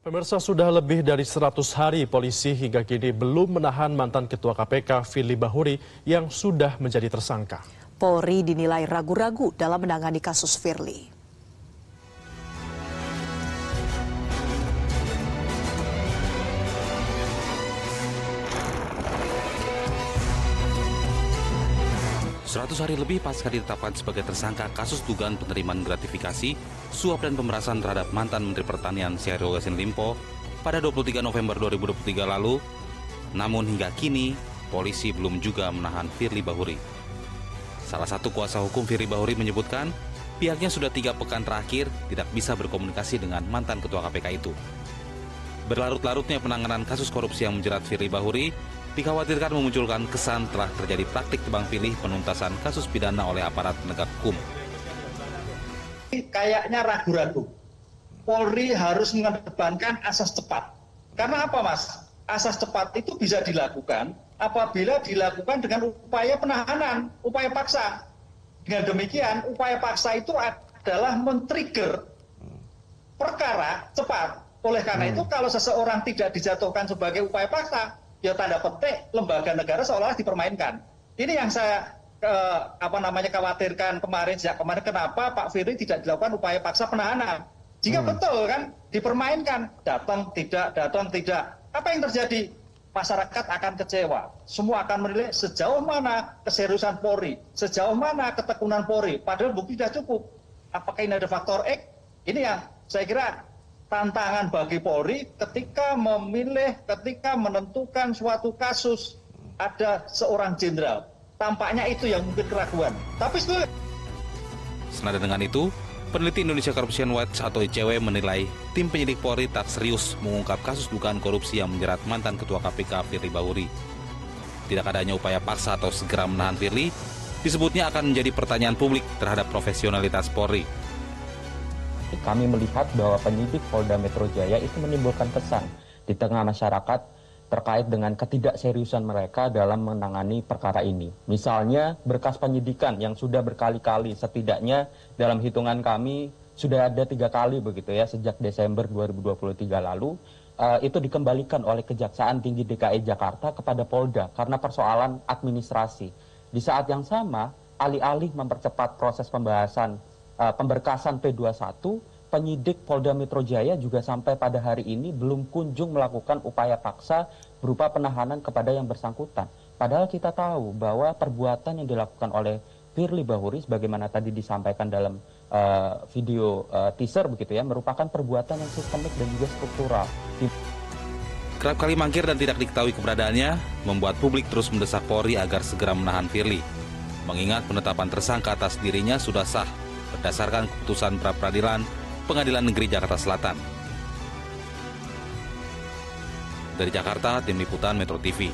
Pemirsa, sudah lebih dari 100 hari polisi hingga kini belum menahan mantan Ketua KPK Firly Bahuri yang sudah menjadi tersangka. Polri dinilai ragu-ragu dalam menangani kasus Firly. Seratus hari lebih pasca ditetapkan sebagai tersangka kasus dugaan penerimaan gratifikasi, suap dan pemerasan terhadap mantan Menteri Pertanian Syahrul Yassin Limpo pada 23 November 2023 lalu, namun hingga kini polisi belum juga menahan Firly Bahuri. Salah satu kuasa hukum Firly Bahuri menyebutkan pihaknya sudah 3 pekan terakhir tidak bisa berkomunikasi dengan mantan Ketua KPK itu. Berlarut-larutnya penanganan kasus korupsi yang menjerat Firly Bahuri dikhawatirkan memunculkan kesan telah terjadi praktik tebang pilih penuntasan kasus pidana oleh aparat penegak hukum. Kayaknya ragu-ragu. Polri harus mengedepankan asas cepat. Karena apa, Mas? Asas cepat itu bisa dilakukan apabila dilakukan dengan upaya penahanan, upaya paksa. Dengan demikian, upaya paksa itu adalah men-trigger perkara cepat. Oleh karena itu, kalau seseorang tidak dijatuhkan sebagai upaya paksa, ya tanda petik lembaga negara seolah-olah dipermainkan. Ini yang saya khawatirkan sejak kemarin kenapa Pak Firly tidak dilakukan upaya paksa penahanan. Jika betul kan dipermainkan, datang tidak. Apa yang terjadi? Masyarakat akan kecewa. Semua akan menilai sejauh mana keseriusan Polri, sejauh mana ketekunan Polri. Padahal bukti sudah cukup. Apakah ini ada faktor X? Ini yang saya kira tantangan bagi Polri ketika menentukan suatu kasus ada seorang jenderal. Tampaknya itu yang mungkin keraguan. Tapi senada dengan itu, peneliti Indonesia Corruption Watch atau ICW menilai tim penyidik Polri tak serius mengungkap kasus dugaan korupsi yang menjerat mantan Ketua KPK Firly Bahuri. Tidak adanya upaya paksa atau segera menahan Firly disebutnya akan menjadi pertanyaan publik terhadap profesionalitas Polri. Kami melihat bahwa penyidik Polda Metro Jaya itu menimbulkan kesan di tengah masyarakat terkait dengan ketidakseriusan mereka dalam menangani perkara ini. Misalnya berkas penyidikan yang sudah berkali-kali, setidaknya dalam hitungan kami sudah ada 3 kali begitu ya sejak Desember 2023 lalu, itu dikembalikan oleh Kejaksaan Tinggi DKI Jakarta kepada Polda karena persoalan administrasi. Di saat yang sama, alih-alih mempercepat proses pemberkasan P21, penyidik Polda Metro Jaya juga sampai pada hari ini belum kunjung melakukan upaya paksa berupa penahanan kepada yang bersangkutan. Padahal kita tahu bahwa perbuatan yang dilakukan oleh Firly Bahuri, sebagaimana tadi disampaikan dalam video teaser begitu ya, merupakan perbuatan yang sistemik dan juga struktural. Kerap kali mangkir dan tidak diketahui keberadaannya, membuat publik terus mendesak Polri agar segera menahan Firly. Mengingat penetapan tersangka atas dirinya sudah sah berdasarkan keputusan pra-peradilan Pengadilan Negeri Jakarta Selatan. Dari Jakarta, Tim Liputan Metro TV.